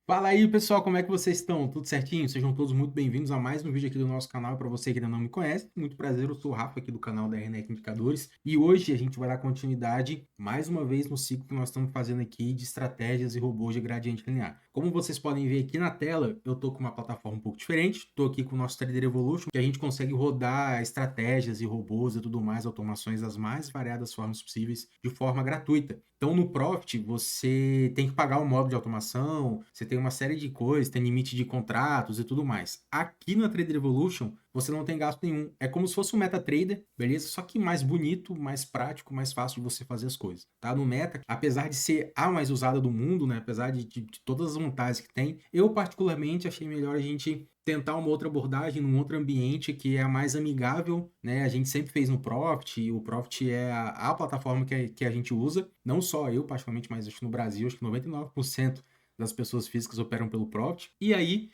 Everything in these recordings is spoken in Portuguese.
Fala aí, pessoal, como é que vocês estão? Tudo certinho? Sejam todos muito bem-vindos a mais um vídeo aqui do nosso canal. Para você que ainda não me conhece, muito prazer, eu sou o Rafa aqui do canal da RNET Indicadores e hoje a gente vai dar continuidade mais uma vez no ciclo que nós estamos fazendo aqui de estratégias e robôs de gradiente linear. Como vocês podem ver aqui na tela, eu tô com uma plataforma um pouco diferente, estou aqui com o nosso Trader Evolution, que a gente consegue rodar estratégias e robôs e tudo mais, automações das mais variadas formas possíveis de forma gratuita. Então, no Profit, você tem que pagar o módulo de automação, você tem uma série de coisas, tem limite de contratos e tudo mais. Aqui na Trader Evolution, você não tem gasto nenhum. É como se fosse um MetaTrader, beleza? Só que mais bonito, mais prático, mais fácil de você fazer as coisas, tá? No Meta, apesar de ser a mais usada do mundo, né? Apesar de todas as vantagens que tem, eu particularmente achei melhor a gente tentar uma outra abordagem num outro ambiente que é a mais amigável, né? A gente sempre fez no Profit, e o Profit é a plataforma que a gente usa, não só eu, particularmente, mas acho que no Brasil, acho que 99% das pessoas físicas operam pelo Profit. E aí,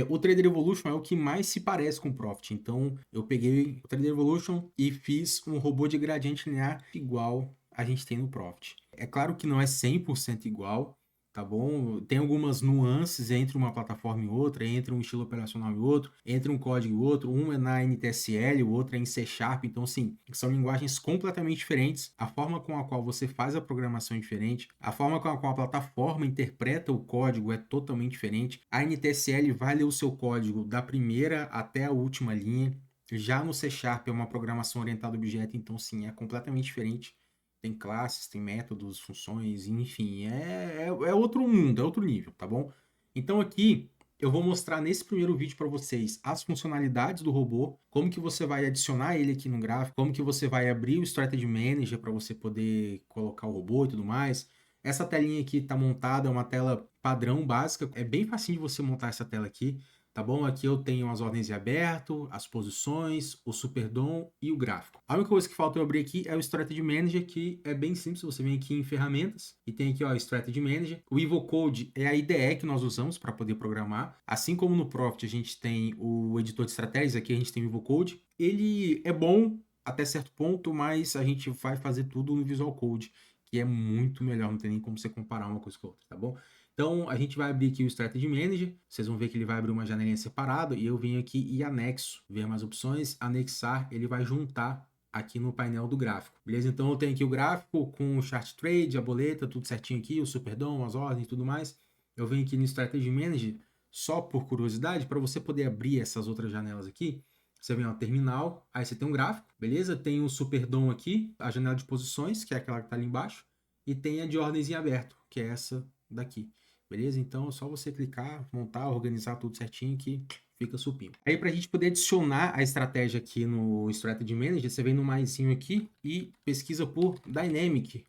o Trader Evolution é o que mais se parece com o Profit. Então, eu peguei o Trader Evolution e fiz um robô de gradiente linear igual a gente tem no Profit. É claro que não é 100% igual, tá bom? Tem algumas nuances entre uma plataforma e outra, entre um estilo operacional e outro, entre um código e outro. Um é na NTSL, o outro é em C Sharp. Então, sim, são linguagens completamente diferentes. A forma com a qual você faz a programação é diferente. A forma com a qual a plataforma interpreta o código é totalmente diferente. A NTSL vai ler o seu código da primeira até a última linha. Já no C Sharp é uma programação orientada a objeto, então sim, é completamente diferente. Tem classes, tem métodos, funções, enfim, é outro mundo, é outro nível, tá bom? Então aqui eu vou mostrar nesse primeiro vídeo para vocês as funcionalidades do robô, como que você vai adicionar ele aqui no gráfico, como que você vai abrir o Strategy Manager para você poder colocar o robô e tudo mais. Essa telinha aqui está montada, é uma tela padrão básica, é bem facinho de você montar essa tela aqui, tá bom? Aqui eu tenho as ordens de aberto, as posições, o Superdom e o gráfico. A única coisa que falta eu abrir aqui é o Strategy Manager, que é bem simples. Você vem aqui em ferramentas e tem aqui, ó, Strategy Manager. O EvoCode é a IDE que nós usamos para poder programar. Assim como no Profit a gente tem o editor de estratégias, aqui a gente tem o EvoCode. Ele é bom até certo ponto, mas a gente vai fazer tudo no Visual Code, que é muito melhor, não tem nem como você comparar uma coisa com a outra, tá bom? Então, a gente vai abrir aqui o Strategy Manager, vocês vão ver que ele vai abrir uma janelinha separada, e eu venho aqui e anexo, ver mais opções, anexar, ele vai juntar aqui no painel do gráfico, beleza? Então, eu tenho aqui o gráfico com o Chart Trade, a boleta, tudo certinho aqui, o Superdom, as ordens e tudo mais. Eu venho aqui no Strategy Manager, só por curiosidade, para você poder abrir essas outras janelas aqui, você vem ao terminal, aí você tem um gráfico, beleza? Tem o Superdom aqui, a janela de posições, que é aquela que está ali embaixo, e tem a de ordens em aberto, que é essa daqui. Beleza? Então é só você clicar, montar, organizar tudo certinho que fica supimpa. Aí para a gente poder adicionar a estratégia aqui no Strategy Manager, você vem no maisinho aqui e pesquisa por Dynamic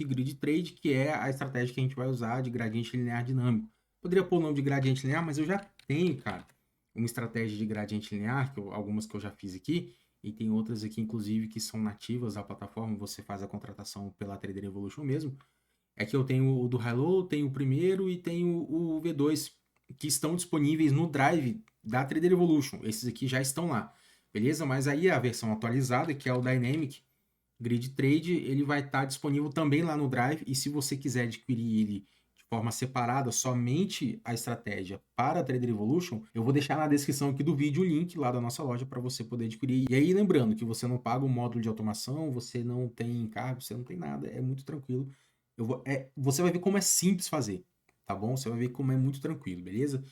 Grid Trade, que é a estratégia que a gente vai usar de gradiente linear dinâmico. Poderia pôr o nome de gradiente linear, mas eu já tenho, cara, uma estratégia de gradiente linear, algumas que eu já fiz aqui, e tem outras aqui, inclusive, que são nativas da plataforma, você faz a contratação pela Trader Evolution mesmo. É que eu tenho o do Hello, tenho o primeiro e tenho o V2, que estão disponíveis no Drive da Trader Evolution. Esses aqui já estão lá, beleza? Mas aí a versão atualizada, que é o Dynamic Grid Trade, ele vai estar disponível também lá no Drive. E se você quiser adquirir ele de forma separada, somente a estratégia para a Trader Evolution, eu vou deixar na descrição aqui do vídeo o link lá da nossa loja para você poder adquirir. E aí, lembrando que você não paga o módulo de automação, você não tem encargo, você não tem nada, é muito tranquilo. Você vai ver como é simples fazer, tá bom? Você vai ver como é muito tranquilo, beleza?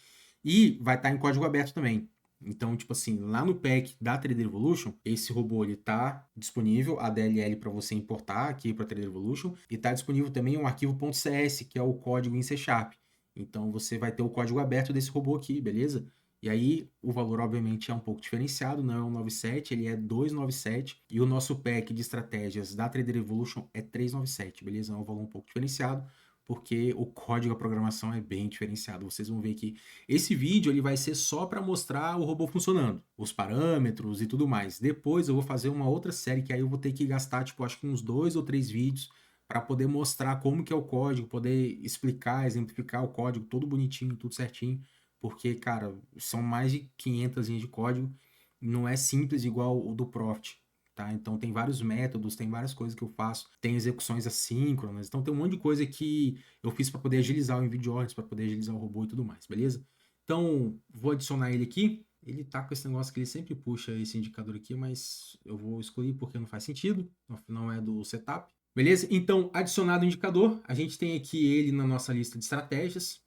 E vai estar em código aberto também. Então, tipo assim, lá no pack da Trader Evolution, esse robô ele tá disponível, a DLL para você importar aqui para Trader Evolution, e tá disponível também um arquivo .cs, que é o código em C Sharp. Então, você vai ter o código aberto desse robô aqui, beleza? E aí, o valor, obviamente, é um pouco diferenciado, não é um 97, ele é 297. E o nosso pack de estratégias da Trader Evolution é 397, beleza? É um valor um pouco diferenciado, porque o código da programação é bem diferenciado. Vocês vão ver que esse vídeo ele vai ser só para mostrar o robô funcionando, os parâmetros e tudo mais. Depois eu vou fazer uma outra série que aí eu vou ter que gastar, tipo, acho que uns 2 ou 3 vídeos para poder mostrar como que é o código, poder explicar, exemplificar o código todo bonitinho, tudo certinho, porque, cara, são mais de 500 linhas de código, não é simples igual o do Profit. tá? Então tem vários métodos, tem várias coisas que eu faço, tem execuções assíncronas, então tem um monte de coisa que eu fiz para poder agilizar o envio de ordens, para poder agilizar o robô e tudo mais, beleza? Então, vou adicionar ele aqui. Ele tá com esse negócio que ele sempre puxa esse indicador aqui, mas eu vou excluir porque não faz sentido, não é do setup. Beleza? Então, adicionado o indicador, a gente tem aqui ele na nossa lista de estratégias.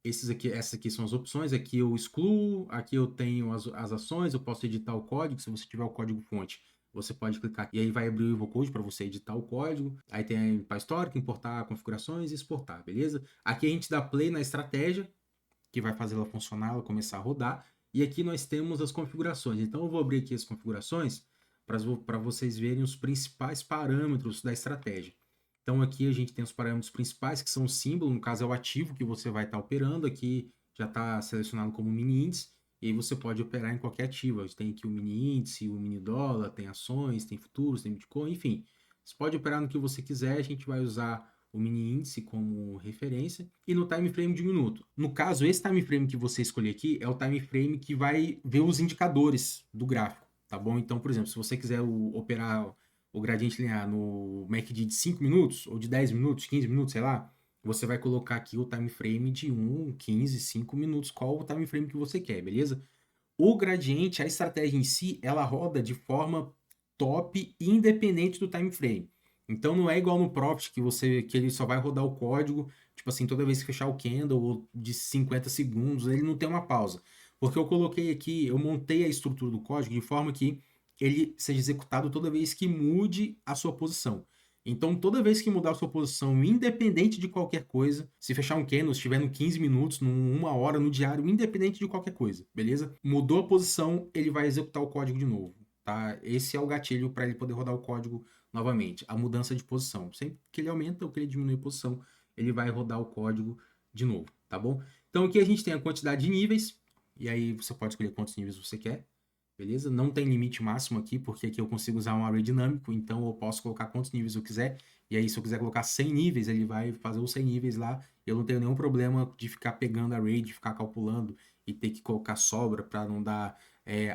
Essas aqui são as opções, aqui eu excluo, aqui eu tenho as ações, eu posso editar o código, se você tiver o código fonte, você pode clicar aqui, e aí vai abrir o Evocode para você editar o código, aí tem para histórico, importar configurações e exportar, beleza? Aqui a gente dá play na estratégia, que vai fazer ela funcionar, ela começar a rodar, e aqui nós temos as configurações, então eu vou abrir aqui as configurações para vocês verem os principais parâmetros da estratégia. Então aqui a gente tem os parâmetros principais, que são o símbolo, no caso é o ativo que você vai estar operando, aqui já está selecionado como mini índice, e aí você pode operar em qualquer ativo. A gente tem aqui o mini índice, o mini dólar, tem ações, tem futuros, tem Bitcoin, enfim. Você pode operar no que você quiser, a gente vai usar o mini índice como referência, e no time frame de 1 minuto. No caso, esse time frame que você escolher aqui é o time frame que vai ver os indicadores do gráfico, tá bom? Então, por exemplo, se você quiser operar o gradiente linear no MACD de 5 minutos, ou de 10 minutos, 15 minutos, sei lá, você vai colocar aqui o time frame de 1, 15, 5 minutos, qual o time frame que você quer, beleza? O gradiente, a estratégia em si, ela roda de forma top, independente do time frame. Então não é igual no Profit que ele só vai rodar o código, tipo assim, toda vez que fechar o candle de 50 segundos, ele não tem uma pausa. Porque eu coloquei aqui, eu montei a estrutura do código de forma que ele seja executado toda vez que mude a sua posição. Então, toda vez que mudar a sua posição, independente de qualquer coisa, se fechar um candle, estiver no 15 minutos, numa hora, no diário, independente de qualquer coisa, beleza? Mudou a posição, ele vai executar o código de novo, tá? Esse é o gatilho para ele poder rodar o código novamente, a mudança de posição. Sempre que ele aumenta ou que ele diminui a posição, ele vai rodar o código de novo, tá bom? Então, aqui a gente tem a quantidade de níveis, e aí você pode escolher quantos níveis você quer. Beleza? Não tem limite máximo aqui, porque aqui eu consigo usar um array dinâmico, então eu posso colocar quantos níveis eu quiser, e aí se eu quiser colocar 100 níveis, ele vai fazer os 100 níveis lá, eu não tenho nenhum problema de ficar pegando array, de ficar calculando e ter que colocar sobra para não dar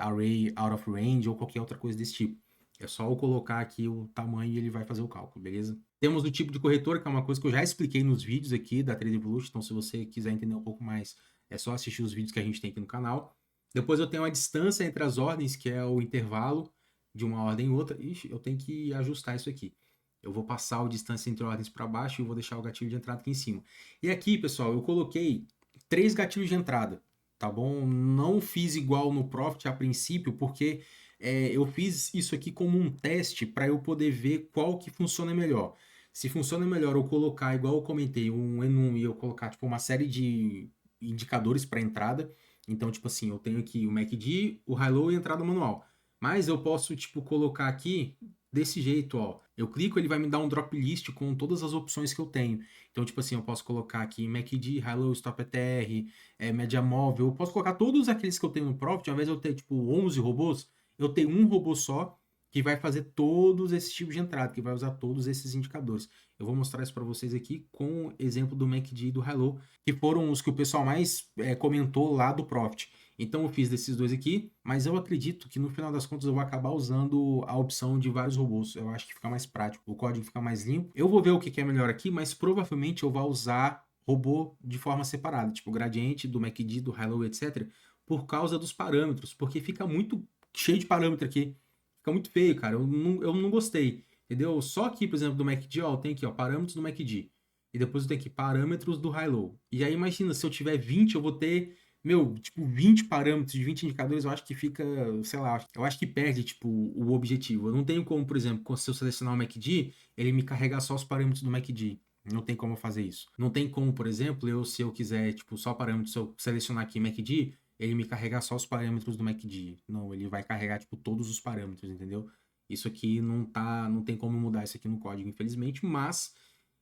array out of range ou qualquer outra coisa desse tipo. É só eu colocar aqui o tamanho e ele vai fazer o cálculo, beleza? Temos o tipo de corretor, que é uma coisa que eu já expliquei nos vídeos aqui da Trade Evolution, então se você quiser entender um pouco mais, é só assistir os vídeos que a gente tem aqui no canal. Depois eu tenho a distância entre as ordens, que é o intervalo de uma ordem e outra. Ixi, eu tenho que ajustar isso aqui. Eu vou passar a distância entre ordens para baixo e vou deixar o gatilho de entrada aqui em cima. E aqui, pessoal, eu coloquei 3 gatilhos de entrada, tá bom? Não fiz igual no Profit a princípio, porque eu fiz isso aqui como um teste para eu poder ver qual que funciona melhor. Se funciona melhor eu colocar, igual eu comentei, um enum e eu colocar tipo, uma série de indicadores para entrada. Então, tipo assim, eu tenho aqui o MACD, o high-low e a entrada manual. Mas eu posso, tipo, colocar aqui desse jeito, ó. Eu clico, ele vai me dar um drop list com todas as opções que eu tenho. Então, tipo assim, eu posso colocar aqui MACD, high-low, stop ETR, média móvel. Eu posso colocar todos aqueles que eu tenho no Profit. Ao invés de eu ter, tipo, 11 robôs, eu tenho um robô só que vai fazer todos esses tipos de entrada, que vai usar todos esses indicadores. Eu vou mostrar isso para vocês aqui com o exemplo do MACD e do high-low, que foram os que o pessoal mais comentou lá do Profit. Então eu fiz desses dois aqui, mas eu acredito que no final das contas eu vou acabar usando a opção de vários robôs. Eu acho que fica mais prático, o código fica mais limpo. Eu vou ver o que é melhor aqui, mas provavelmente eu vou usar robô de forma separada, tipo gradiente do MACD, do high-low, etc., por causa dos parâmetros, porque fica muito cheio de parâmetro aqui. Fica muito feio, cara. Eu não gostei. Entendeu? Só aqui, por exemplo, do MACD, ó, tem aqui, ó, parâmetros do MACD. E depois eu tenho aqui parâmetros do high-low. E aí, imagina, se eu tiver 20, eu vou ter, meu, tipo, 20 parâmetros de 20 indicadores, eu acho que fica, sei lá, eu acho que perde, tipo, o objetivo. Eu não tenho como, por exemplo, se eu selecionar o MACD, ele me carregar só os parâmetros do MACD. Não tem como fazer isso. Não tem como, por exemplo, se eu quiser, tipo, só parâmetros, se eu selecionar aqui MACD, ele me carregar só os parâmetros do MACD. Não, ele vai carregar, tipo, todos os parâmetros, entendeu? Isso aqui não tem como mudar isso aqui no código, infelizmente, mas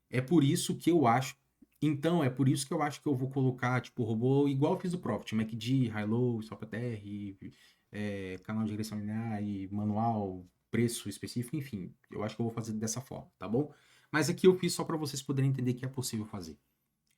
é por isso que eu acho. Então, é por isso que eu acho que eu vou colocar, tipo, robô igual eu fiz o Profit, MACD, high-low, stop ETR, canal de regressão linear e manual, preço específico, enfim. Eu acho que eu vou fazer dessa forma, tá bom? Mas aqui eu fiz só para vocês poderem entender que é possível fazer.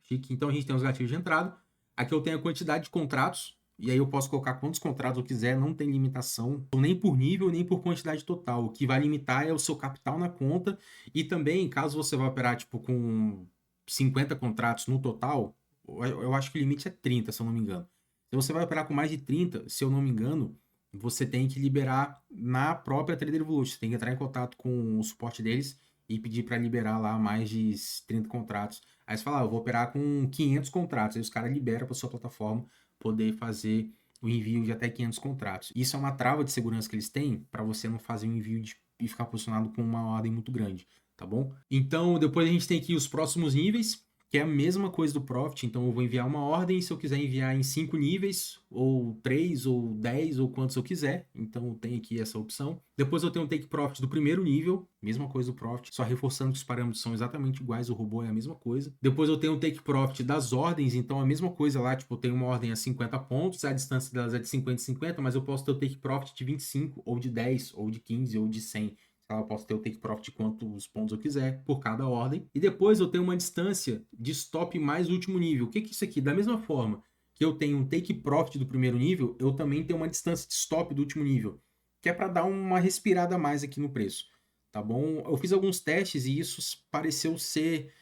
Chique? Então a gente tem os gatilhos de entrada. Aqui eu tenho a quantidade de contratos, e aí eu posso colocar quantos contratos eu quiser, não tem limitação, nem por nível, nem por quantidade total. O que vai limitar é o seu capital na conta, e também, caso você vá operar, tipo, com 50 contratos no total, eu acho que o limite é 30, se eu não me engano. Se você vai operar com mais de 30, se eu não me engano, você tem que liberar na própria Trader Evolution. Você tem que entrar em contato com o suporte deles e pedir para liberar lá mais de 30 contratos. Aí você fala, eu vou operar com 500 contratos. Aí os caras liberam para sua plataforma poder fazer o envio de até 500 contratos. Isso é uma trava de segurança que eles têm para você não fazer um envio e ficar posicionado com uma ordem muito grande, tá bom? Então, depois a gente tem aqui os próximos níveis, que é a mesma coisa do Profit. Então, eu vou enviar uma ordem, se eu quiser enviar em 5 níveis, ou 3, ou 10, ou quantos eu quiser. Então, tem aqui essa opção. Depois eu tenho o Take Profit do primeiro nível, mesma coisa do Profit, só reforçando que os parâmetros são exatamente iguais, o robô é a mesma coisa. Depois eu tenho o Take Profit das ordens, então a mesma coisa lá, tipo, eu tenho uma ordem a 50 pontos, a distância delas é de 50 e 50, mas eu posso ter o Take Profit de 25, ou de 10, ou de 15, ou de 100. Eu posso ter o take profit de quantos pontos eu quiser por cada ordem. E depois eu tenho uma distância de stop mais último nível. O que é isso aqui? Da mesma forma que eu tenho um take profit do primeiro nível, eu também tenho uma distância de stop do último nível, que é para dar uma respirada a mais aqui no preço. Tá bom? Eu fiz alguns testes e isso pareceu ser...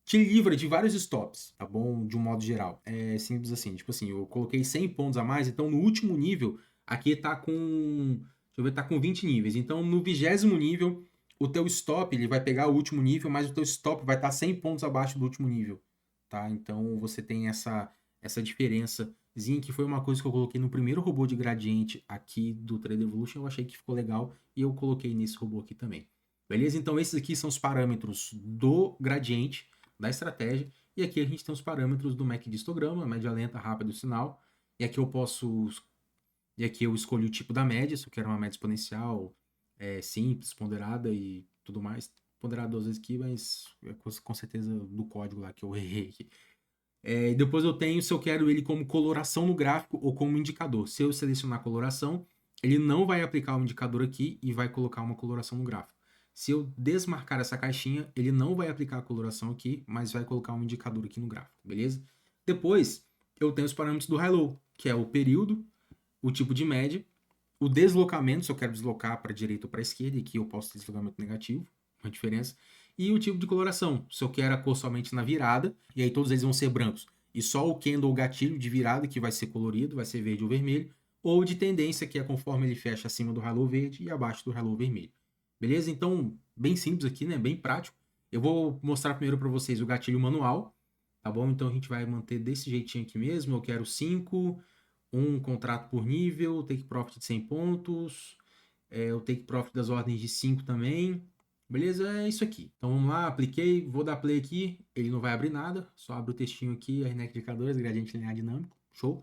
te livra de vários stops, tá bom? De um modo geral. É simples assim. Tipo assim, eu coloquei 100 pontos a mais, então no último nível, aqui tá com... Deixa eu ver, tá com 20 níveis. Então, no 20º nível, o teu stop, ele vai pegar o último nível, mas o teu stop vai estar 100 pontos abaixo do último nível, tá? Então, você tem essa diferençazinha, que foi uma coisa que eu coloquei no primeiro robô de gradiente aqui do Trader Evolution, eu achei que ficou legal, e eu coloquei nesse robô aqui também. Beleza? Então, esses aqui são os parâmetros do gradiente, da estratégia, e aqui a gente tem os parâmetros do MACD histograma, média lenta, rápida, sinal, e aqui eu posso... E aqui eu escolhi o tipo da média, se eu quero uma média exponencial, simples, ponderada e tudo mais. Ponderada 2 vezes aqui, mas é com certeza do código lá que eu errei aqui. E depois eu tenho se eu quero ele como coloração no gráfico ou como indicador. Se eu selecionar coloração, ele não vai aplicar o indicador aqui e vai colocar uma coloração no gráfico. Se eu desmarcar essa caixinha, ele não vai aplicar a coloração aqui, mas vai colocar um indicador aqui no gráfico, beleza? Depois, eu tenho os parâmetros do high-low, que é o período, o tipo de média, o deslocamento, se eu quero deslocar para a direita ou para a esquerda, e aqui eu posso ter deslocamento negativo, uma diferença, e o tipo de coloração, se eu quero a cor somente na virada, e aí todos eles vão ser brancos, e só o candle, o gatilho de virada, que vai ser colorido, vai ser verde ou vermelho, ou de tendência, que é conforme ele fecha acima do halo verde e abaixo do halo vermelho. Beleza? Então, bem simples aqui, né? Bem prático. Eu vou mostrar primeiro para vocês o gatilho manual, tá bom? Então a gente vai manter desse jeitinho aqui mesmo. Eu quero 5, um contrato por nível, take profit de 100 pontos, o take profit das ordens de 5 também. Beleza? É isso aqui. Então vamos lá, apliquei, vou dar play aqui, ele não vai abrir nada, só abre o textinho aqui, RNET indicadores, gradiente linear dinâmico, show.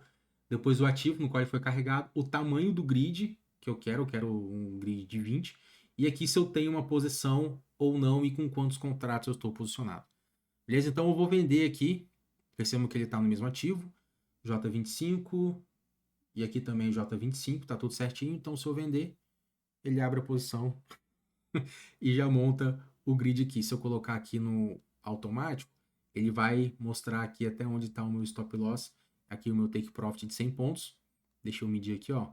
Depois o ativo no qual ele foi carregado, o tamanho do grid que eu quero um grid de 20, e aqui se eu tenho uma posição ou não e com quantos contratos eu estou posicionado. Beleza? Então eu vou vender aqui, percebam que ele está no mesmo ativo, J25, e aqui também J25, tá tudo certinho. Então, se eu vender, ele abre a posição e já monta o grid aqui. Se eu colocar aqui no automático, ele vai mostrar aqui até onde está o meu stop loss. Aqui o meu take profit de 100 pontos. Deixa eu medir aqui, ó.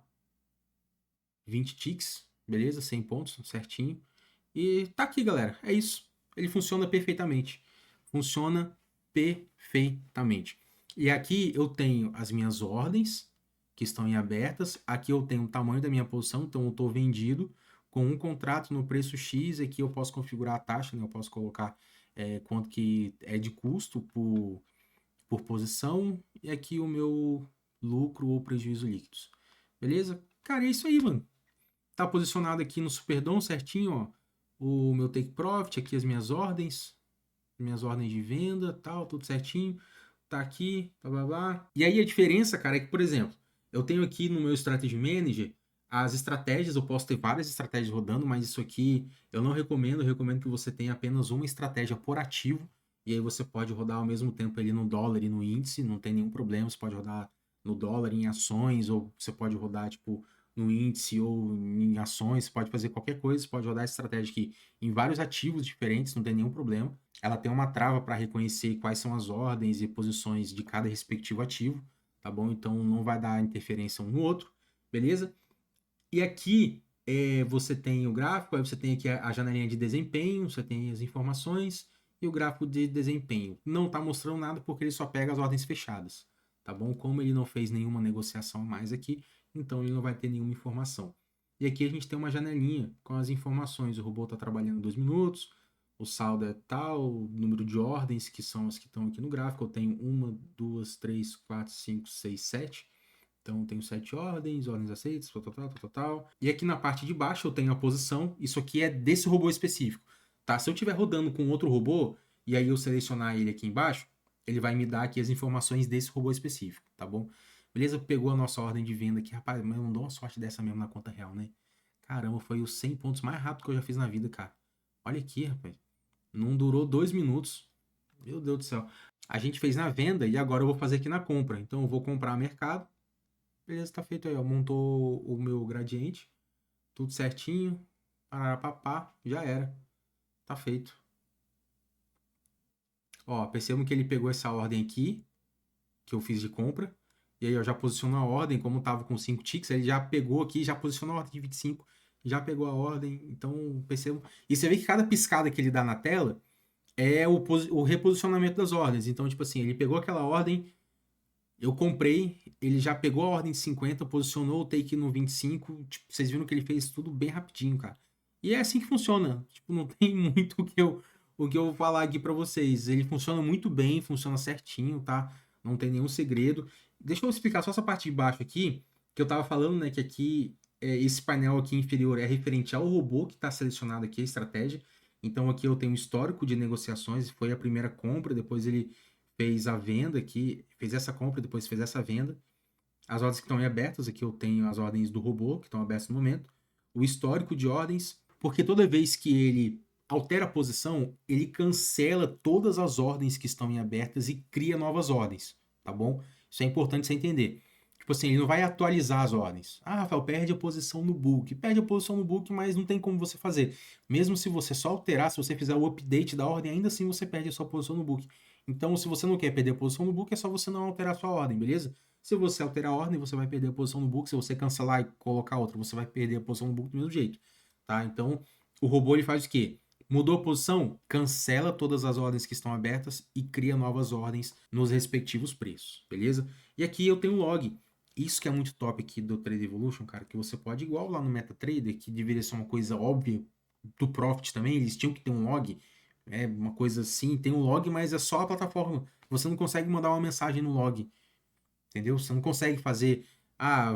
20 ticks, beleza? 100 pontos, certinho. E tá aqui, galera. É isso. Ele funciona perfeitamente. Funciona perfeitamente. E aqui eu tenho as minhas ordens, que estão em abertas. Aqui eu tenho o tamanho da minha posição, então eu estou vendido com um contrato no preço X. Aqui eu posso configurar a taxa, né? Eu posso colocar quanto que é de custo por posição. E aqui o meu lucro ou prejuízo líquidos. Beleza? Cara, é isso aí, mano. Tá posicionado aqui no Superdom certinho, ó. O meu take profit, aqui as minhas ordens de venda, tal, tudo certinho. Tá aqui, blá blá blá. E aí a diferença, cara, é que, por exemplo, eu tenho aqui no meu Strategy Manager as estratégias, eu posso ter várias estratégias rodando, mas isso aqui eu não recomendo, eu recomendo que você tenha apenas uma estratégia por ativo, e aí você pode rodar ao mesmo tempo ali no dólar e no índice, não tem nenhum problema, você pode rodar no dólar em ações, ou você pode rodar, tipo, no índice ou em ações, você pode fazer qualquer coisa, você pode rodar essa estratégia aqui em vários ativos diferentes, não tem nenhum problema. Ela tem uma trava para reconhecer quais são as ordens e posições de cada respectivo ativo, tá bom? Então não vai dar interferência um no outro, beleza? E aqui você tem o gráfico, aí você tem aqui a janelinha de desempenho, você tem as informações e o gráfico de desempenho. Não está mostrando nada porque ele só pega as ordens fechadas, tá bom? Como ele não fez nenhuma negociação a mais aqui, então ele não vai ter nenhuma informação. E aqui a gente tem uma janelinha com as informações. O robô está trabalhando 2 minutos, o saldo é tal, o número de ordens, que são as que estão aqui no gráfico. Eu tenho 1, 2, 3, 4, 5, 6, 7. Então, tenho 7 ordens, ordens aceitas, tal. E aqui na parte de baixo eu tenho a posição. Isso aqui é desse robô específico, tá? Se eu estiver rodando com outro robô, e aí eu selecionar ele aqui embaixo, ele vai me dar aqui as informações desse robô específico, tá bom? Beleza? Pegou a nossa ordem de venda aqui. Rapaz, mas eu não dou uma sorte dessa mesmo na conta real, né? Caramba, foi os 100 pontos mais rápido que eu já fiz na vida, cara. Olha aqui, rapaz. Não durou 2 minutos. Meu Deus do céu. A gente fez na venda e agora eu vou fazer aqui na compra. Então eu vou comprar mercado. Beleza, tá feito aí, ó. Montou o meu gradiente. Tudo certinho. Pararapapá, já era. Tá feito. Ó, percebam que ele pegou essa ordem aqui, que eu fiz de compra. E aí, ó, já posicionou a ordem, como tava com 5 ticks, ele já pegou aqui, já posicionou a ordem de 25, já pegou a ordem. Então, percebam. E você vê que cada piscada que ele dá na tela é o reposicionamento das ordens. Então, tipo assim, ele pegou aquela ordem, eu comprei, ele já pegou a ordem de 50, posicionou o take no 25. Tipo, vocês viram que ele fez tudo bem rapidinho, cara. E é assim que funciona. Tipo, não tem muito o que eu vou falar aqui pra vocês. Ele funciona muito bem, funciona certinho, tá? Não tem nenhum segredo. Deixa eu explicar só essa parte de baixo aqui, que eu tava falando, né, que aqui, esse painel aqui inferior é referente ao robô que tá selecionado aqui, a estratégia. Então aqui eu tenho um histórico de negociações, foi a primeira compra, depois ele fez a venda aqui, fez essa compra, depois fez essa venda. As ordens que estão em abertas, aqui eu tenho as ordens do robô, que estão abertas no momento. O histórico de ordens, porque toda vez que ele altera a posição, ele cancela todas as ordens que estão em abertas e cria novas ordens, tá bom? Isso é importante você entender. Tipo assim, ele não vai atualizar as ordens. Ah, Rafael, perde a posição no book. Perde a posição no book, mas não tem como você fazer. Mesmo se você só alterar, se você fizer o update da ordem, ainda assim você perde a sua posição no book. Então, se você não quer perder a posição no book, é só você não alterar a sua ordem, beleza? Se você alterar a ordem, você vai perder a posição no book. Se você cancelar e colocar outra, você vai perder a posição no book do mesmo jeito, tá? Então, o robô ele faz o quê? Mudou a posição, cancela todas as ordens que estão abertas e cria novas ordens nos respectivos preços, beleza? E aqui eu tenho um log. Isso que é muito top aqui do Trade Evolution, cara, que você pode, igual lá no MetaTrader, que deveria ser uma coisa óbvia do Profit também, eles tinham que ter um log, uma coisa assim, tem um log, mas é só a plataforma. Você não consegue mandar uma mensagem no log, entendeu? Você não consegue fazer,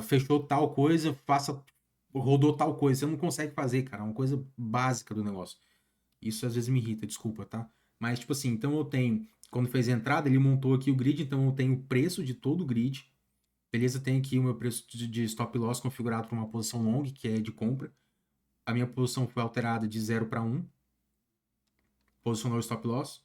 fechou tal coisa, rodou tal coisa. Você não consegue fazer, cara, é uma coisa básica do negócio. Isso às vezes me irrita, desculpa, tá? Mas, tipo assim, então eu tenho, quando fez a entrada, ele montou aqui o grid, então eu tenho o preço de todo o grid. Beleza, tem aqui o meu preço de stop loss configurado para uma posição long, que é de compra. A minha posição foi alterada de 0 para 1. Posicionou o stop loss.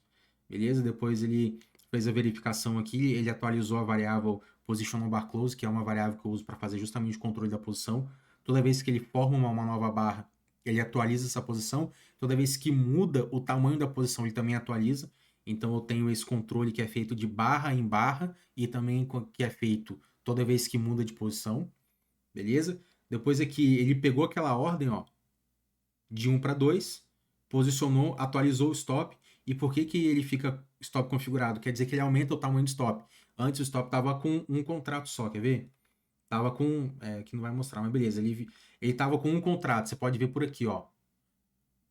Beleza, depois ele fez a verificação aqui, ele atualizou a variável Positional Bar Close, que é uma variável que eu uso para fazer justamente o controle da posição. Toda vez que ele forma uma nova barra, ele atualiza essa posição. Toda vez que muda o tamanho da posição, ele também atualiza. Então eu tenho esse controle que é feito de barra em barra e também que é feito toda vez que muda de posição, beleza? Depois aqui ele pegou aquela ordem, ó, de 1 para 2, posicionou, atualizou o stop. E por que que ele fica stop configurado? Quer dizer que ele aumenta o tamanho do stop. Antes o stop estava com um contrato só, quer ver? Tava com, que não vai mostrar, mas beleza, ele tava com um contrato, você pode ver por aqui, ó.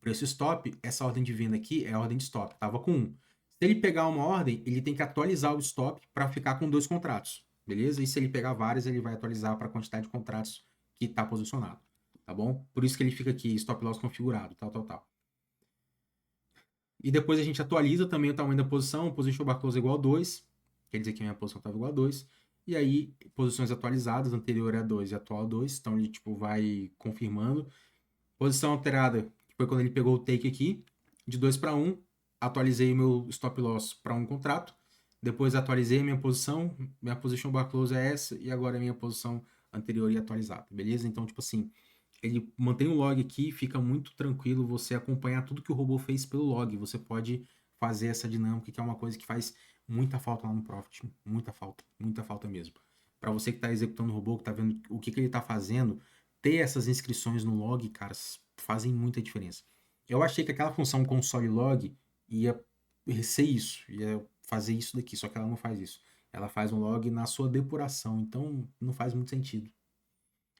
Preço stop, essa ordem de venda aqui é a ordem de stop, tava com um. Se ele pegar uma ordem, ele tem que atualizar o stop para ficar com 2 contratos, beleza? E se ele pegar várias, ele vai atualizar para a quantidade de contratos que está posicionado, tá bom? Por isso que ele fica aqui, stop loss configurado, tal. E depois a gente atualiza também o tamanho da posição, position bar close igual a 2, quer dizer que a minha posição estava igual a 2. E aí, posições atualizadas, anterior é a 2 e atual a 2, então ele tipo vai confirmando. Posição alterada, que foi quando ele pegou o take aqui, de 2 para 1, atualizei o meu stop loss para um contrato, depois atualizei a minha posição, minha position bar close é essa, e agora a minha posição anterior e atualizada, beleza? Então, tipo assim, ele mantém o log aqui, fica muito tranquilo você acompanhar tudo que o robô fez pelo log, você pode fazer essa dinâmica, que é uma coisa que faz muita falta lá no Profit, muita falta mesmo. para você que está executando o robô, que está vendo o que ele está fazendo, ter essas inscrições no log, cara, fazem muita diferença. Eu achei que aquela função console log ia ser isso, ia fazer isso daqui, só que ela não faz isso. Ela faz um log na sua depuração, então não faz muito sentido.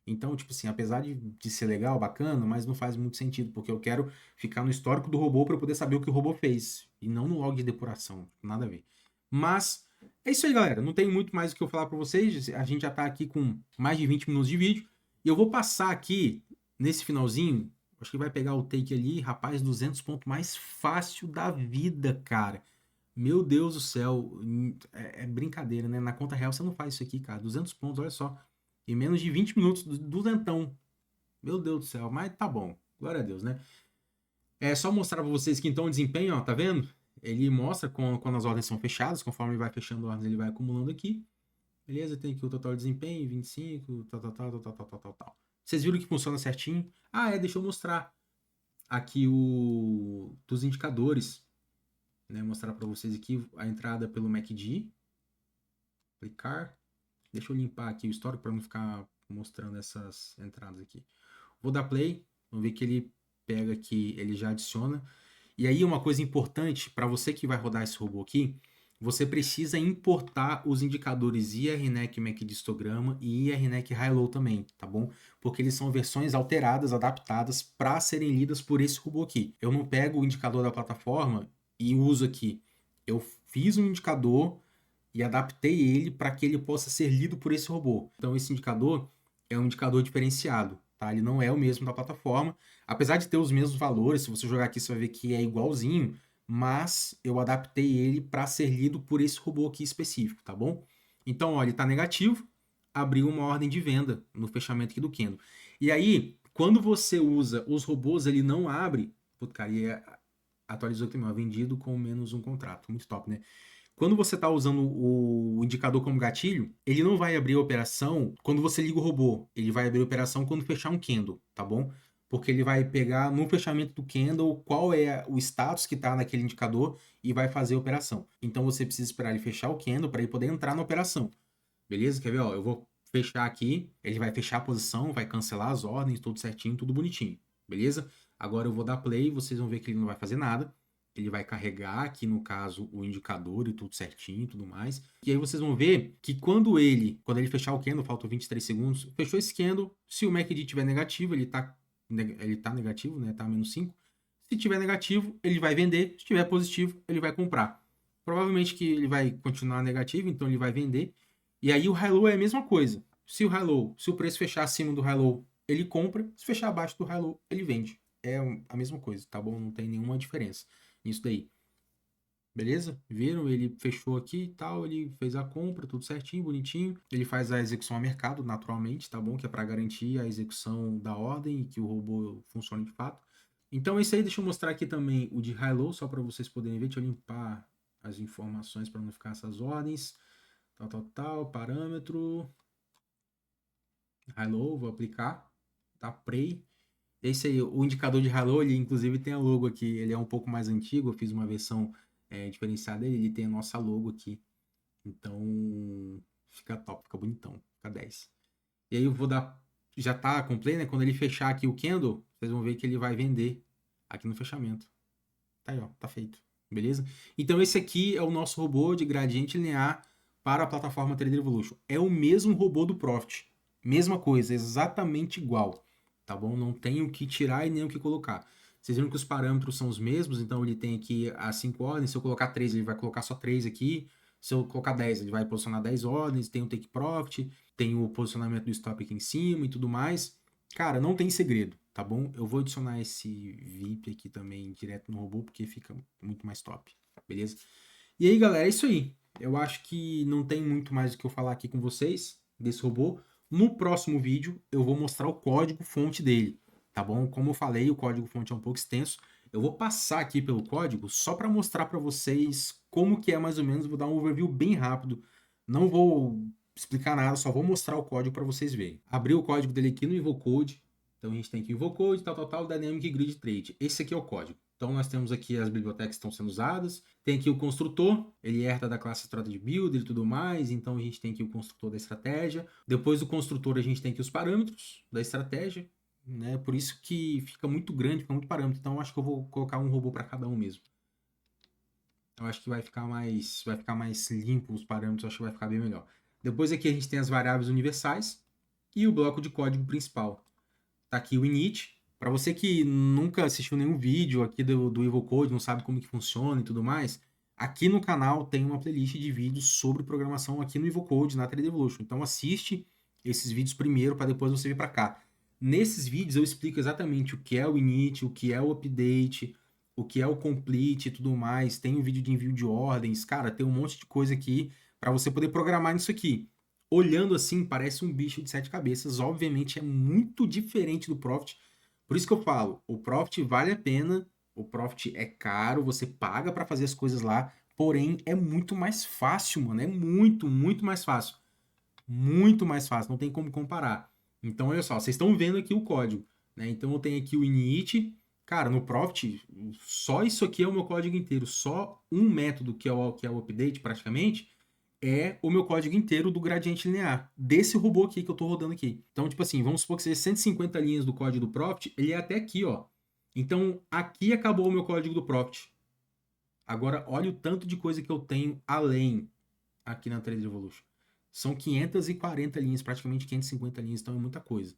Então, tipo assim, apesar de ser legal, bacana, mas não faz muito sentido, porque eu quero ficar no histórico do robô para eu poder saber o que o robô fez, e não no log de depuração, nada a ver. Mas é isso aí, galera. Não tem muito mais o que eu falar para vocês. A gente já tá aqui com mais de 20 minutos de vídeo, e eu vou passar aqui nesse finalzinho, acho que vai pegar o take ali, rapaz, 200 pontos mais fácil da vida, cara. Meu Deus do céu, é brincadeira, né? Na conta real você não faz isso aqui, cara. 200 pontos, olha só. Em menos de 20 minutos, duzentão. Meu Deus do céu, mas tá bom. Glória a Deus, né? É só mostrar pra vocês que então o desempenho, ó, tá vendo? Ele mostra quando as ordens são fechadas, conforme ele vai fechando ordens, ele vai acumulando aqui. Beleza? Tem aqui o total de desempenho, 25, tal. Vocês viram que funciona certinho? Ah, deixa eu mostrar aqui o dos indicadores, né? Mostrar para vocês aqui a entrada pelo MACD. Clicar. Deixa eu limpar aqui o histórico para não ficar mostrando essas entradas aqui. Vou dar play, vamos ver que ele pega aqui, ele já adiciona. E aí uma coisa importante para você que vai rodar esse robô aqui, você precisa importar os indicadores IRNEC MACD histograma e IRNEC High-Low também, tá bom? Porque eles são versões alteradas, adaptadas para serem lidas por esse robô aqui. Eu não pego o indicador da plataforma e uso aqui. Eu fiz um indicador e adaptei ele para que ele possa ser lido por esse robô. Então esse indicador é um indicador diferenciado, tá? Ele não é o mesmo da plataforma, apesar de ter os mesmos valores. Se você jogar aqui você vai ver que é igualzinho, mas eu adaptei ele para ser lido por esse robô aqui específico, tá bom? Então, ó, ele está negativo, abriu uma ordem de venda no fechamento aqui do Kendo. E aí, quando você usa os robôs, ele não abre. Putz, cara, atualizou aqui, vendido com menos um contrato. Muito top, né? Quando você está usando o indicador como gatilho, ele não vai abrir a operação quando você liga o robô. Ele vai abrir a operação quando fechar um candle, tá bom? Porque ele vai pegar no fechamento do candle qual é o status que está naquele indicador e vai fazer a operação. Então você precisa esperar ele fechar o candle para ele poder entrar na operação. Beleza? Quer ver? Ó, eu vou fechar aqui, ele vai fechar a posição, vai cancelar as ordens, tudo certinho, tudo bonitinho. Beleza? Agora eu vou dar play, vocês vão ver que ele não vai fazer nada. Ele vai carregar aqui, no caso, o indicador e tudo certinho e tudo mais. E aí vocês vão ver que quando ele fechar o candle, faltam 23 segundos, fechou esse candle, se o MACD estiver negativo, ele tá negativo, né? Tá menos 5. Se tiver negativo, ele vai vender. Se estiver positivo, ele vai comprar. Provavelmente que ele vai continuar negativo, então ele vai vender. E aí o high-low é a mesma coisa. Se o preço fechar acima do high-low, ele compra. Se fechar abaixo do high-low, ele vende. É a mesma coisa, tá bom? Não tem nenhuma diferença nisso daí. Beleza? Viram? Ele fechou aqui e tal, ele fez a compra, tudo certinho, bonitinho. Ele faz a execução a mercado, naturalmente, tá bom? Que é para garantir a execução da ordem e que o robô funcione de fato. Então, esse aí, deixa eu mostrar aqui também o de high-low, só para vocês poderem ver. Deixa eu limpar as informações para não ficar essas ordens. Tal, parâmetro. High-low, vou aplicar. Tá, Prey. Esse aí, o indicador de high-low, ele inclusive tem a logo aqui. Ele é um pouco mais antigo, eu fiz uma versão diferenciada dele. Ele tem a nossa logo aqui. Então, fica top, fica bonitão. Fica 10. E aí eu vou dar... Já tá com play, né? Quando ele fechar aqui o candle, vocês vão ver que ele vai vender aqui no fechamento. Tá aí, ó. Tá feito. Beleza? Então esse aqui é o nosso robô de gradiente linear para a plataforma Trader Evolution. É o mesmo robô do Profit. Mesma coisa, exatamente igual. Tá bom? Não tem o que tirar e nem o que colocar. Vocês viram que os parâmetros são os mesmos, então ele tem aqui as 5 ordens. Se eu colocar 3, ele vai colocar só 3 aqui. Se eu colocar 10, ele vai posicionar 10 ordens. Tem o Take Profit, tem o posicionamento do stop aqui em cima e tudo mais. Cara, não tem segredo, tá bom? Eu vou adicionar esse VIP aqui também direto no robô, porque fica muito mais top, beleza? E aí, galera, é isso aí. Eu acho que não tem muito mais o que eu falar aqui com vocês desse robô. No próximo vídeo, eu vou mostrar o código-fonte dele, tá bom? Como eu falei, o código-fonte é um pouco extenso. Eu vou passar aqui pelo código só para mostrar para vocês como que é mais ou menos. Vou dar um overview bem rápido. Não vou explicar nada, só vou mostrar o código para vocês verem. Abri o código dele aqui no Invocode. Então a gente tem aqui Invocode, tal, Dynamic Grid Trade. Esse aqui é o código. Então nós temos aqui as bibliotecas que estão sendo usadas. Tem aqui o construtor, ele herda da classe Strategy Builder e tudo mais, então a gente tem aqui o construtor da estratégia. Depois do construtor a gente tem aqui os parâmetros da estratégia, né? Por isso que fica muito grande, fica muito parâmetro. Então eu acho que eu vou colocar um robô para cada um mesmo. Eu acho que vai ficar mais limpo os parâmetros, acho que vai ficar bem melhor. Depois aqui a gente tem as variáveis universais e o bloco de código principal. Tá aqui o init. Para você que nunca assistiu nenhum vídeo aqui do Evil Code, não sabe como que funciona e tudo mais, aqui no canal tem uma playlist de vídeos sobre programação aqui no Evil Code, na 3D Evolution. Então assiste esses vídeos primeiro para depois você vir para cá. Nesses vídeos eu explico exatamente o que é o init, o que é o update, o que é o complete e tudo mais. Tem um vídeo de envio de ordens. Cara, tem um monte de coisa aqui para você poder programar nisso aqui. Olhando assim, parece um bicho de 7 cabeças. Obviamente é muito diferente do Profit. Por isso que eu falo, o Profit vale a pena, o Profit é caro, você paga para fazer as coisas lá, porém é muito mais fácil, mano. É muito, muito mais fácil. Muito mais fácil, não tem como comparar. Então, olha só, vocês estão vendo aqui o código, né? Então eu tenho aqui o init. Cara, no Profit, só isso aqui é o meu código inteiro. Só um método que é o update, praticamente, é o meu código inteiro do gradiente linear, desse robô aqui que eu tô rodando aqui. Então, tipo assim, vamos supor que seja 150 linhas do código do Profit, ele é até aqui, ó. Então, aqui acabou o meu código do Profit. Agora, olha o tanto de coisa que eu tenho além aqui na 3D Evolution. São 540 linhas, praticamente 550 linhas, então é muita coisa,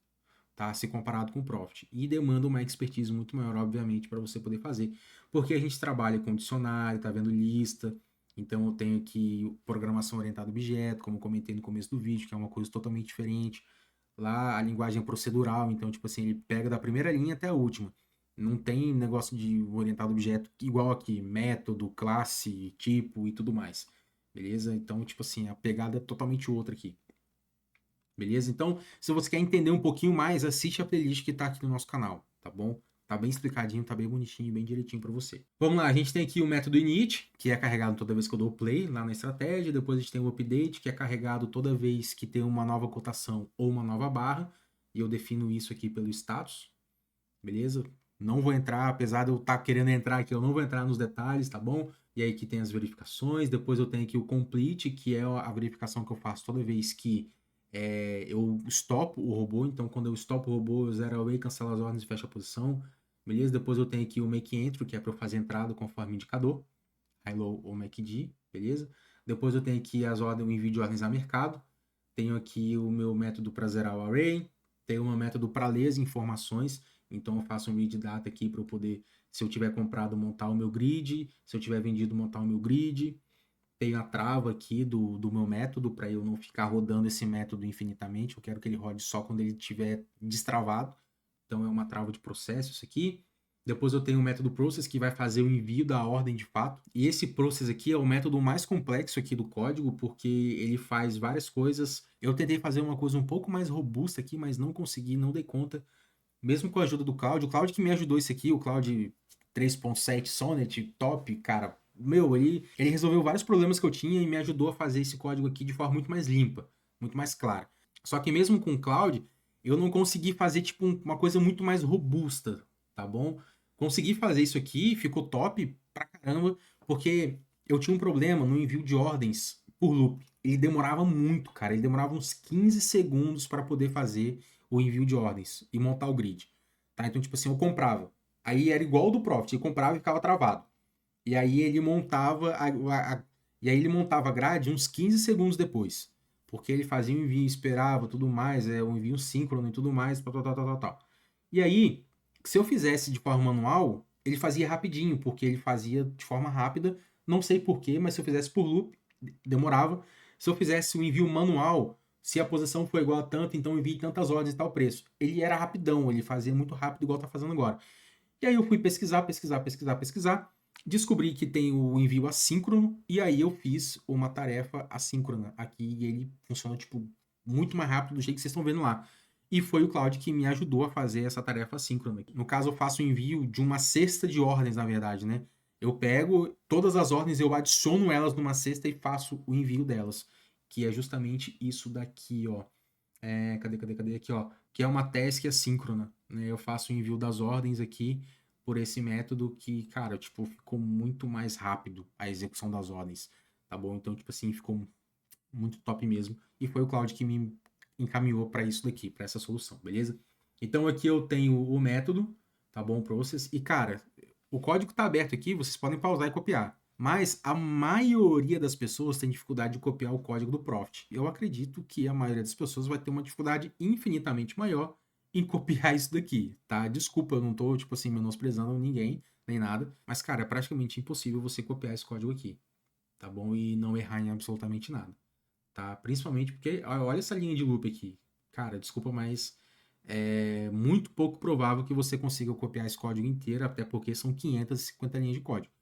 tá? Se comparado com o Profit. E demanda uma expertise muito maior, obviamente, para você poder fazer. Porque a gente trabalha com dicionário, tá vendo lista. Então eu tenho aqui programação orientada a objeto, como eu comentei no começo do vídeo, que é uma coisa totalmente diferente. Lá a linguagem é procedural, então tipo assim, ele pega da primeira linha até a última. Não tem negócio de orientado a objeto igual aqui, método, classe, tipo e tudo mais. Beleza? Então, tipo assim, a pegada é totalmente outra aqui. Beleza? Então, se você quer entender um pouquinho mais, assiste a playlist que tá aqui no nosso canal, tá bom? Tá bem explicadinho, tá bem bonitinho, bem direitinho para você. Vamos lá, a gente tem aqui o método init, que é carregado toda vez que eu dou play lá na estratégia. Depois a gente tem o update, que é carregado toda vez que tem uma nova cotação ou uma nova barra. E eu defino isso aqui pelo status, beleza? Não vou entrar, apesar de eu estar querendo entrar aqui, eu não vou entrar nos detalhes, tá bom? E aí aqui tem as verificações. Depois eu tenho aqui o complete, que é a verificação que eu faço toda vez que eu stopo o robô. Então, quando eu stopo o robô, eu zero away, cancelo as ordens e fecho a posição. Beleza? Depois eu tenho aqui o make entry, que é para eu fazer entrada conforme indicador. High, low ou MACD, beleza? Depois eu tenho aqui as ordens, o envio de ordens a mercado. Tenho aqui o meu método para zerar o array. Tenho o meu método para ler as informações. Então eu faço um read data aqui para eu poder, se eu tiver comprado, montar o meu grid. Se eu tiver vendido, montar o meu grid. Tenho a trava aqui do meu método para eu não ficar rodando esse método infinitamente. Eu quero que ele rode só quando ele estiver destravado. Então é uma trava de processo isso aqui. Depois eu tenho o método process que vai fazer o envio da ordem de fato. E esse process aqui é o método mais complexo aqui do código, porque ele faz várias coisas. Eu tentei fazer uma coisa um pouco mais robusta aqui, mas não consegui, não dei conta. Mesmo com a ajuda do Cloud, o Cloud que me ajudou isso aqui, o Cloud 3.7 Sonnet, top, cara. Meu, ele resolveu vários problemas que eu tinha e me ajudou a fazer esse código aqui de forma muito mais limpa, muito mais clara. Só que mesmo com o Cloud, eu não consegui fazer tipo uma coisa muito mais robusta, tá bom? Consegui fazer isso aqui, ficou top pra caramba, porque eu tinha um problema no envio de ordens por loop. Ele demorava muito, cara. Ele demorava uns 15 segundos para poder fazer o envio de ordens e montar o grid. Tá? Então, tipo assim, eu comprava. Aí era igual ao do Profit, eu comprava e ficava travado. E aí ele montava e aí ele montava a grade uns 15 segundos depois. Porque ele fazia o envio, esperava, tudo mais, o envio síncrono e tudo mais, tal, tal, tal, tal, tal. E aí, se eu fizesse de forma manual, ele fazia rapidinho, porque ele fazia de forma rápida, não sei porquê, mas se eu fizesse por loop, demorava. Se eu fizesse o envio manual, se a posição for igual a tanto, então envie tantas ordens e tal preço. Ele era rapidão, ele fazia muito rápido, igual tá fazendo agora. E aí eu fui pesquisar. Descobri que tem o envio assíncrono, e aí eu fiz uma tarefa assíncrona aqui, e ele funciona, tipo, muito mais rápido do jeito que vocês estão vendo lá. E foi o Cloud que me ajudou a fazer essa tarefa assíncrona. No caso, eu faço o envio de uma cesta de ordens, na verdade, né? Eu pego todas as ordens, eu adiciono elas numa cesta e faço o envio delas. Que é justamente isso daqui, ó. Cadê? Aqui, ó. Que é uma task assíncrona, né? Eu faço o envio das ordens aqui por esse método que, cara, tipo, ficou muito mais rápido a execução das ordens, tá bom? Então, tipo assim, ficou muito top mesmo. E foi o Claude que me encaminhou para isso daqui, para essa solução, beleza? Então aqui eu tenho o método, tá bom, para vocês. E cara, o código tá aberto aqui, vocês podem pausar e copiar. Mas a maioria das pessoas tem dificuldade de copiar o código do Profit. Eu acredito que a maioria das pessoas vai ter uma dificuldade infinitamente maior em copiar isso daqui, tá? Desculpa, eu não tô, tipo assim, menosprezando ninguém, nem nada. Mas, cara, é praticamente impossível você copiar esse código aqui, tá bom? E não errar em absolutamente nada, tá? Principalmente porque, olha essa linha de loop aqui. Cara, desculpa, mas é muito pouco provável que você consiga copiar esse código inteiro, até porque são 550 linhas de código.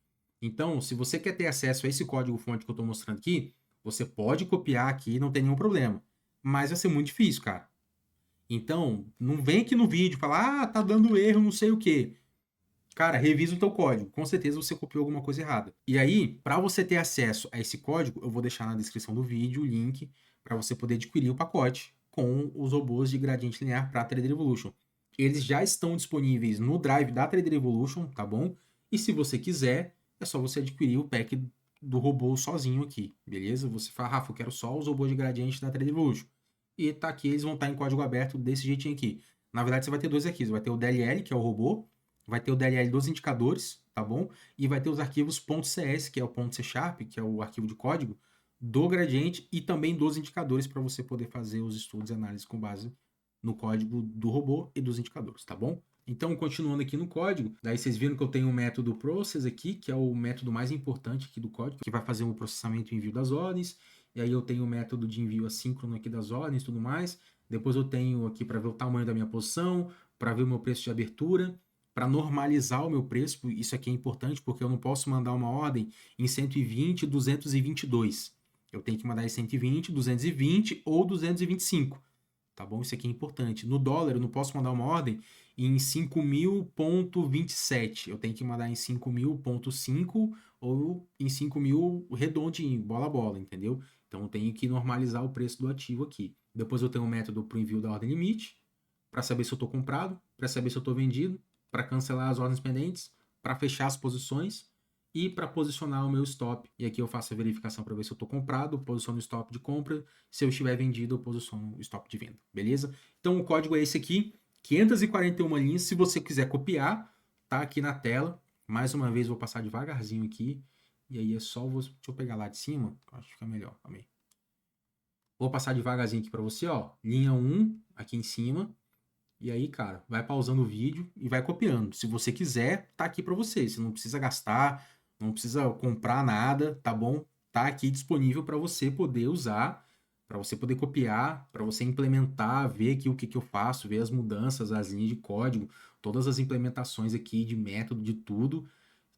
Então, se você quer ter acesso a esse código-fonte que eu estou mostrando aqui, você pode copiar aqui, não tem nenhum problema. Mas vai ser muito difícil, cara. Então, não vem aqui no vídeo falar, tá dando erro, não sei o quê. Cara, revisa o teu código. Com certeza você copiou alguma coisa errada. E aí, para você ter acesso a esse código, eu vou deixar na descrição do vídeo o link para você poder adquirir o pacote com os robôs de gradiente linear para Trader Evolution. Eles já estão disponíveis no Drive da Trader Evolution, tá bom? E se você quiser, é só você adquirir o pack do robô sozinho aqui, beleza? Você fala, Rafa, eu quero só os robôs de gradiente da Trader Evolution. E tá aqui, eles vão estar em código aberto desse jeitinho aqui. Na verdade, você vai ter dois aqui. Você vai ter o DLL, que é o robô, vai ter o DLL dos indicadores, tá bom? E vai ter os arquivos .cs, que é o .c#, que é o arquivo de código, do gradiente e também dos indicadores para você poder fazer os estudos e análises com base no código do robô e dos indicadores, tá bom? Então, continuando aqui no código, daí vocês viram que eu tenho o método process aqui, que é o método mais importante aqui do código, que vai fazer o processamento e envio das ordens. E aí eu tenho o método de envio assíncrono aqui das ordens e tudo mais. Depois eu tenho aqui para ver o tamanho da minha posição, para ver o meu preço de abertura, para normalizar o meu preço. Isso aqui é importante porque eu não posso mandar uma ordem em 120, 222. Eu tenho que mandar em 120, 220 ou 225. Tá bom? Isso aqui é importante. No dólar, eu não posso mandar uma ordem em 5.000.27. Eu tenho que mandar em 5.000.5 ou em 5.000 redondinho, bola a bola, entendeu? Então eu tenho que normalizar o preço do ativo aqui. Depois eu tenho um método para o envio da ordem limite, para saber se eu estou comprado, para saber se eu estou vendido, para cancelar as ordens pendentes, para fechar as posições e para posicionar o meu stop. E aqui eu faço a verificação para ver se eu estou comprado, posiciono o stop de compra, se eu estiver vendido, eu posiciono o stop de venda, beleza? Então o código é esse aqui, 541 linhas. Se você quiser copiar, tá aqui na tela. Mais uma vez vou passar devagarzinho aqui. E aí é só você... Deixa eu pegar lá de cima, acho que fica melhor também. Vou passar devagarzinho aqui para você, ó. Linha 1 aqui em cima. E aí, cara, vai pausando o vídeo e vai copiando. Se você quiser, tá aqui para você. Você não precisa gastar, não precisa comprar nada, tá bom? Tá aqui disponível para você poder usar, para você poder copiar, para você implementar, ver aqui o que eu faço, ver as mudanças, as linhas de código, todas as implementações aqui de método, de tudo,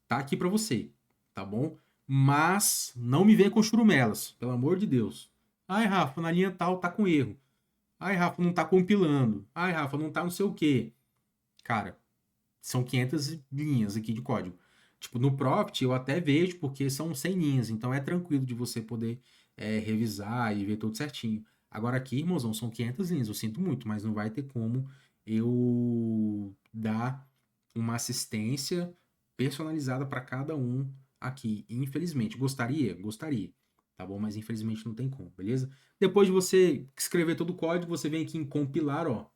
tá aqui para você, tá bom? Mas não me venha com churumelas, pelo amor de Deus. Ai, Rafa, na linha tal tá com erro. Ai, Rafa, não tá compilando. Ai, Rafa, não tá não sei o quê. Cara, são 500 linhas aqui de código. Tipo, no Profit eu até vejo porque são 100 linhas, então é tranquilo de você poder revisar e ver tudo certinho. Agora aqui, irmãozão, são 500 linhas, eu sinto muito, mas não vai ter como eu dar uma assistência personalizada para cada um aqui. Infelizmente, gostaria? Gostaria, tá bom? Mas infelizmente não tem como, beleza? Depois de você escrever todo o código, você vem aqui em compilar, ó.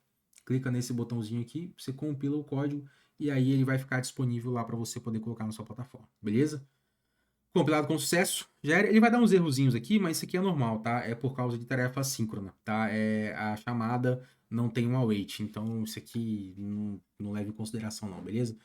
Clica nesse botãozinho aqui, você compila o código e aí ele vai ficar disponível lá para você poder colocar na sua plataforma, beleza? Compilado com sucesso, já era. Ele vai dar uns errozinhos aqui, mas isso aqui é normal, tá? É por causa de tarefa assíncrona, tá? É, a chamada não tem um await, então isso aqui não leva em consideração não, beleza?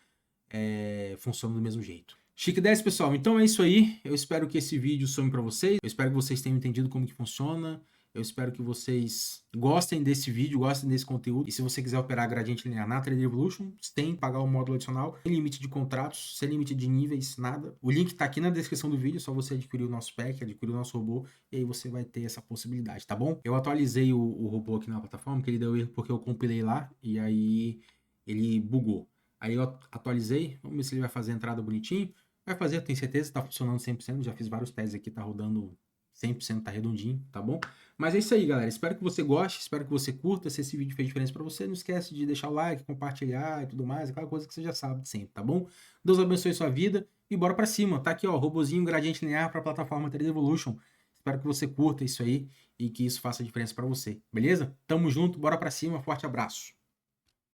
Funciona do mesmo jeito. Chique 10, pessoal. Então é isso aí. Eu espero que esse vídeo some para vocês. Eu espero que vocês tenham entendido como que funciona. Eu espero que vocês gostem desse vídeo, gostem desse conteúdo. E se você quiser operar gradiente linear na Trader Evolution, tem que pagar o módulo adicional, sem limite de contratos, sem limite de níveis, nada. O link tá aqui na descrição do vídeo, é só você adquirir o nosso pack, adquirir o nosso robô, e aí você vai ter essa possibilidade, tá bom? Eu atualizei o robô aqui na plataforma, que ele deu erro porque eu compilei lá, e aí ele bugou. Aí eu atualizei, vamos ver se ele vai fazer a entrada bonitinho. Vai fazer, eu tenho certeza, tá funcionando 100%, já fiz vários testes aqui, tá rodando 100% tá redondinho, tá bom? Mas é isso aí, galera. Espero que você goste, espero que você curta. Se esse vídeo fez diferença para você, não esquece de deixar o like, compartilhar e tudo mais, aquela coisa que você já sabe de sempre, tá bom? Deus abençoe sua vida e bora para cima. Tá aqui, ó, robozinho gradiente linear para a plataforma 3D Evolution. Espero que você curta isso aí e que isso faça diferença para você, beleza? Tamo junto, bora para cima, forte abraço.